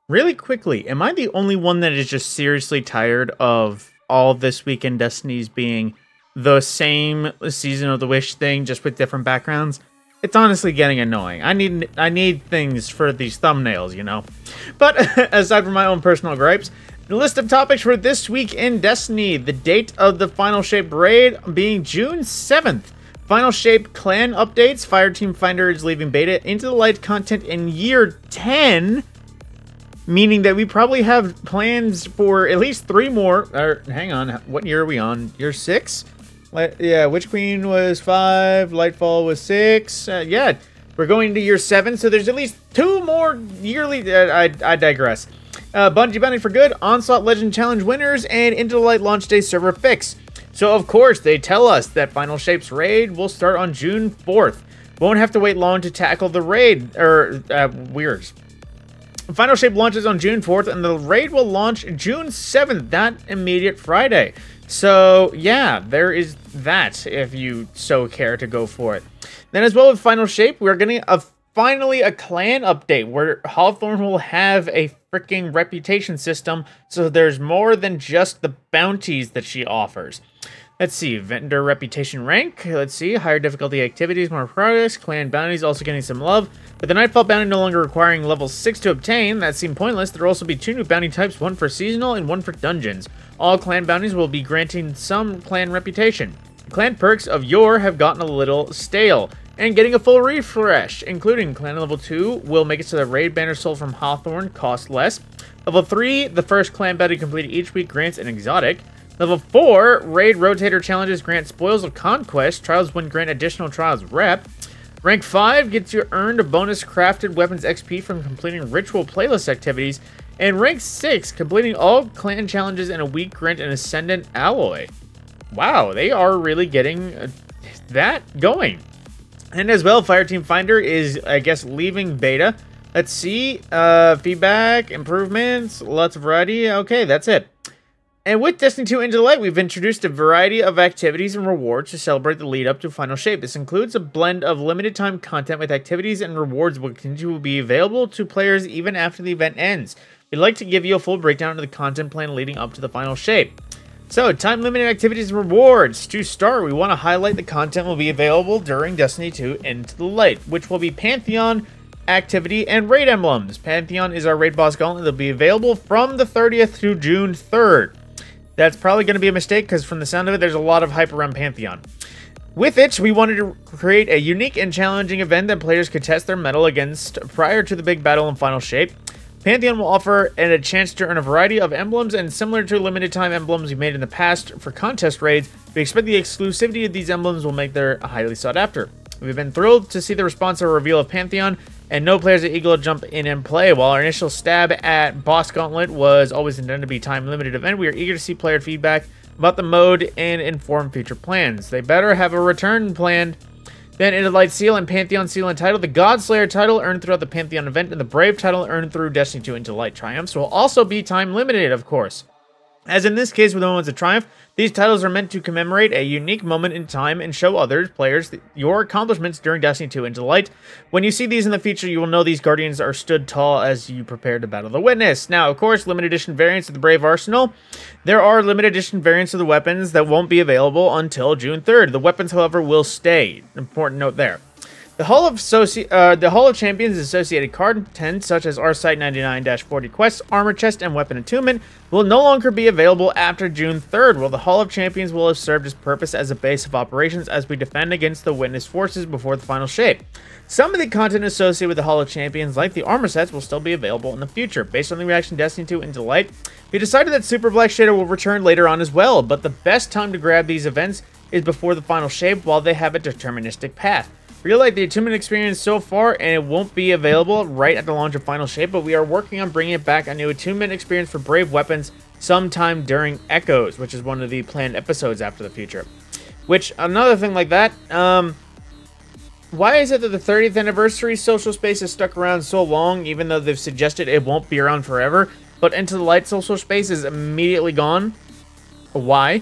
Really quickly, am I the only one that is just seriously tired of all this weekend Destinies being the same Season of the Wish thing, just with different backgrounds? It's honestly getting annoying. I need things for these thumbnails, you know? But aside from my own personal gripes, the list of topics for this week in Destiny, the date of the Final Shape raid being June 7th. Final Shape clan updates, Fireteam Finder is leaving beta, Into the Light content in year 10, meaning that we probably have plans for at least 3 more. Hang on, what year are we on? Year 6? Yeah, Witch Queen was 5, Lightfall was 6. Yeah, we're going into year 7, so there's at least 2 more yearly. I digress. Bungie Bounty for Good, Onslaught Legend Challenge winners, and Into the Light launch day server fix. So of course they tell us that Final Shape's raid will start on June 4th. Won't have to wait long to tackle the raid, weird. Final Shape launches on June 4th, and the raid will launch June 7th, that immediate Friday. So, yeah, there is that, if you so care to go for it. Then as well with Final Shape, we're getting finally a clan update, where Hawthorne will have a freaking reputation system, so there's more than just the bounties that she offers. Let's see, vendor reputation rank. Let's see, higher difficulty activities, more progress. Clan bounties also getting some love. With the Nightfall bounty no longer requiring level 6 to obtain, that seemed pointless. There will also be 2 new bounty types, one for seasonal and one for dungeons. All clan bounties will be granting some clan reputation. Clan perks of yore have gotten a little stale, and getting a full refresh, including clan level 2 will make it so the raid banner sold from Hawthorne cost less. Level 3, the first clan bounty completed each week grants an exotic. Level 4, raid rotator challenges grant spoils of conquest. Trials win grant additional trials rep. Rank 5 gets you earned a bonus crafted weapons XP from completing ritual playlist activities. And rank 6, completing all clan challenges in a week grant an ascendant alloy. Wow, they are really getting that going. And as well, Fireteam Finder is, I guess, leaving beta. Let's see, feedback, improvements, lots of variety. Okay, that's it. And with Destiny 2 Into the Light, we've introduced a variety of activities and rewards to celebrate the lead up to Final Shape. This includes a blend of limited time content with activities and rewards will continue to be available to players even after the event ends. We'd like to give you a full breakdown of the content plan leading up to the Final Shape. So, time-limited activities and rewards. To start, we want to highlight the content will be available during Destiny 2 Into the Light, which will be Pantheon, activity, and raid emblems. Pantheon is our raid boss gauntlet that will be available from the 30th to June 3rd. That's probably going to be a mistake because from the sound of it, there's a lot of hype around Pantheon. With it, we wanted to create a unique and challenging event that players could test their mettle against prior to the big battle in Final Shape. Pantheon will offer a chance to earn a variety of emblems, and similar to limited time emblems we made in the past for contest raids, we expect the exclusivity of these emblems will make them highly sought after. We've been thrilled to see the response to our reveal of Pantheon, and no players at Eagle jump in and play. While our initial stab at Boss Gauntlet was always intended to be a time-limited event, we are eager to see player feedback about the mode and inform future plans. They better have a return planned. Then Into the Light Seal and Pantheon Seal and title. The Godslayer title earned throughout the Pantheon event, and the Brave title earned through Destiny 2 Into the Light triumphs will also be time-limited, of course. As in this case with the Moments of Triumph, these titles are meant to commemorate a unique moment in time and show others, players, your accomplishments during Destiny 2 Into the Light. When you see these in the future, you will know these Guardians are stood tall as you prepare to battle the Witness. Now, of course, limited edition variants of the Brave Arsenal. There are limited edition variants of the weapons that won't be available until June 3rd. The weapons, however, will stay. Important note there. The Hall of Champions' associated content, such as R-Site 99-40 quests, armor chest, and weapon attunement, will no longer be available after June 3rd, while the Hall of Champions will have served its purpose as a base of operations as we defend against the Witness forces before the Final Shape. Some of the content associated with the Hall of Champions, like the armor sets, will still be available in the future. Based on the reaction to Destiny 2 Into the Light, we decided that Super Black Shader will return later on as well, but the best time to grab these events is before the Final Shape while they have a deterministic path. We like the attunement experience so far, and it won't be available right at the launch of Final Shape, but we are working on bringing it back a new attunement experience for Brave weapons sometime during Echoes, which is one of the planned episodes after the future. Which, another thing like that, why is it that the 30th anniversary social space has stuck around so long, even though they've suggested it won't be around forever, but Into the Light social space is immediately gone? Why?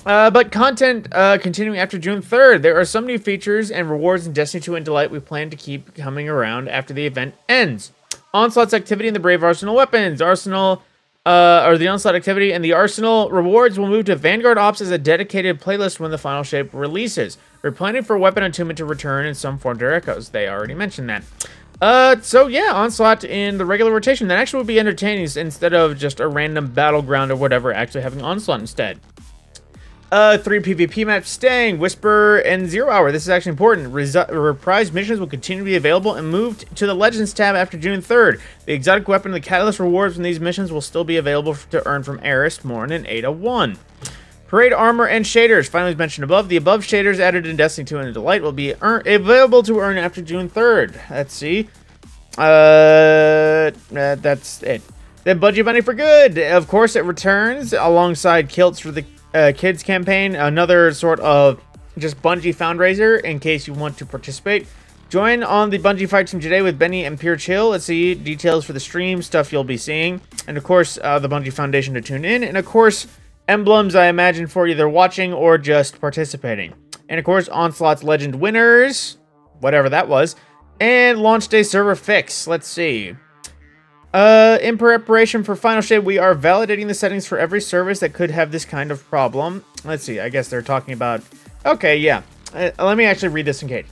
But content continuing after June 3rd. There are some new features and rewards in Destiny 2 Into Light we plan to keep coming around after the event ends. Onslaught's activity and the Brave Arsenal weapons. The Onslaught activity and the Arsenal rewards will move to Vanguard Ops as a dedicated playlist when the final shape releases. We're planning for weapon attunement to return in some form to Echoes. They already mentioned that. So yeah, Onslaught in the regular rotation. That actually would be entertaining instead of just a random battleground or whatever, actually having Onslaught instead. 3 PvP maps staying, Whisper and 0 Hour. This is actually important. Reprise missions will continue to be available and moved to the Legends tab after June 3rd. The exotic weapon and the catalyst rewards from these missions will still be available to earn from Arist, Morn, and Ada1. Parade armor and shaders, finally as mentioned above. The above shaders added in Destiny 2 and Delight will be available to earn after June 3rd. Let's see. That's it. Then Bungie Money for Good. Of course, it returns alongside Kilts for the Kids campaign, another sort of just Bungie fundraiser in case you want to participate. Join on the Bungie Fight Team today with Benny and Pure Chill. Let's see details for the stream, stuff you'll be seeing, and of course the Bungie Foundation to tune in, and of course emblems I imagine for either watching or just participating, and of course Onslaught's Legend winners, whatever that was, and launch day server fix. Let's see. In preparation for final shape, we are validating the settings for every service that could have this kind of problem. Let's see, I guess they're talking about... Okay, yeah. Let me actually read this in case.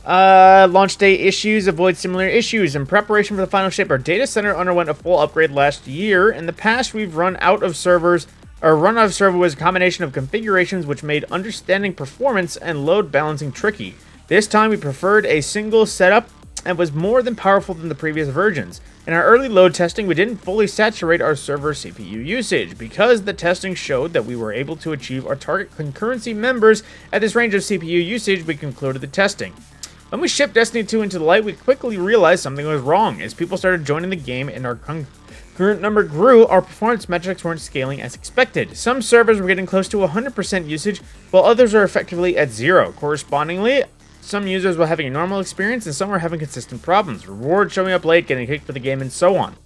Launch day issues, avoid similar issues. In preparation for the final shape, our data center underwent a full upgrade last year. In the past, we've run out of server was a combination of configurations which made understanding performance and load balancing tricky. This time, we preferred a single setup and was more than powerful than the previous versions. In our early load testing, we didn't fully saturate our server CPU usage. Because the testing showed that we were able to achieve our target concurrency members at this range of CPU usage, we concluded the testing. When we shipped Destiny 2 into the light, we quickly realized something was wrong. As people started joining the game and our concurrent number grew, our performance metrics weren't scaling as expected. Some servers were getting close to 100% usage, while others are effectively at 0. Correspondingly, some users were having a normal experience and some were having consistent problems, rewards showing up late, getting kicked for the game, and so on.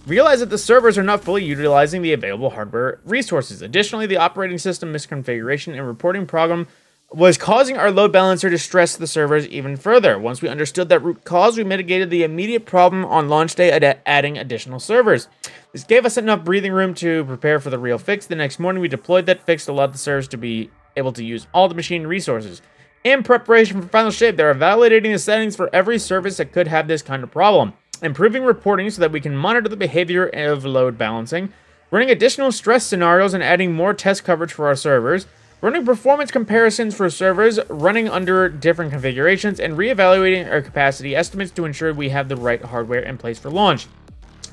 Realize that the servers are not fully utilizing the available hardware resources. Additionally, the operating system misconfiguration and reporting problem was causing our load balancer to stress the servers even further. Once we understood that root cause, we mitigated the immediate problem on launch day at adding additional servers. This gave us enough breathing room to prepare for the real fix. The next morning, we deployed that fix to allow the servers to be able to use all the machine resources. In preparation for final shape, they are validating the settings for every service that could have this kind of problem, improving reporting so that we can monitor the behavior of load balancing, running additional stress scenarios and adding more test coverage for our servers, running performance comparisons for servers running under different configurations, and reevaluating our capacity estimates to ensure we have the right hardware in place for launch.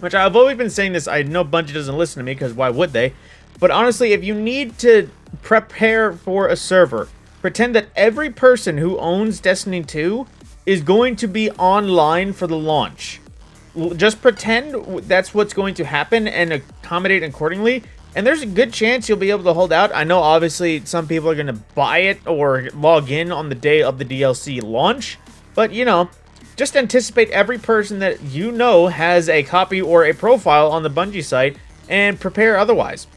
Which I've always been saying this, I know Bungie doesn't listen to me because why would they? But honestly, if you need to prepare for a server, pretend that every person who owns Destiny 2 is going to be online for the launch. Just pretend that's what's going to happen and accommodate accordingly. And there's a good chance you'll be able to hold out. I know obviously some people are going to buy it or log in on the day of the DLC launch. But, you know, just anticipate every person that you know has a copy or a profile on the Bungie site and prepare otherwise.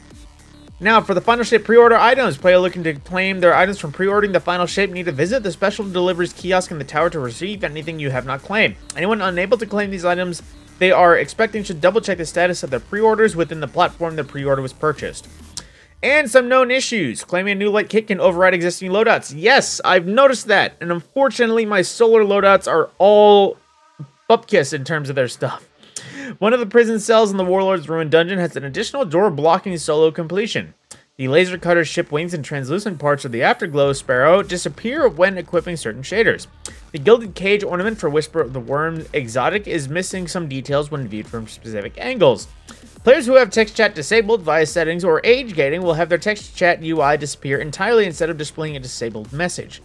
Now, for the Final Shape pre-order items, players looking to claim their items from pre-ordering the Final Shape need to visit the special deliveries kiosk in the tower to receive anything you have not claimed. Anyone unable to claim these items they are expecting should double-check the status of their pre-orders within the platform the pre-order was purchased. And some known issues. Claiming a new light kit can override existing loadouts. Yes, I've noticed that, and unfortunately my solar loadouts are all bupkis in terms of their stuff. One of the prison cells in the Warlord's Ruined Dungeon has an additional door blocking solo completion. The laser cutter ship wings and translucent parts of the Afterglow Sparrow disappear when equipping certain shaders. The gilded cage ornament for Whisper of the Worm exotic is missing some details when viewed from specific angles. Players who have text chat disabled via settings or age gating will have their text chat UI disappear entirely instead of displaying a disabled message.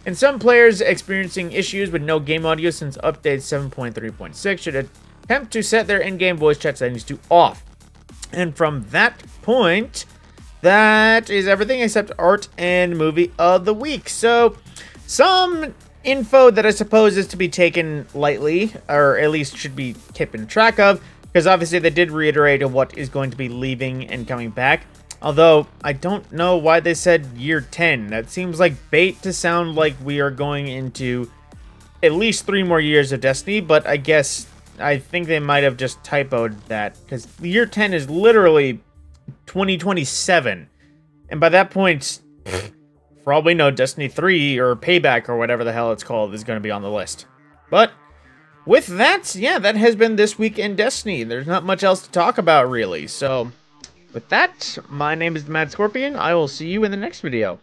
And some players experiencing issues with no game audio since update 7.3.6 should attempt to set their in-game voice chat settings to off. And from that point, that is everything except art and movie of the week. So, some info that I suppose is to be taken lightly, or at least should be kept track of, because obviously they did reiterate what is going to be leaving and coming back. Although, I don't know why they said year 10. That seems like bait to sound like we are going into at least 3 more years of Destiny, but I guess I think they might have just typoed that, because year 10 is literally 2027. And by that point, for all we know, Destiny 3 or Payback or whatever the hell it's called is going to be on the list. But with that, yeah, that has been This Week in Destiny. There's not much else to talk about, really. So with that, my name is TheMadScorpyon. I will see you in the next video.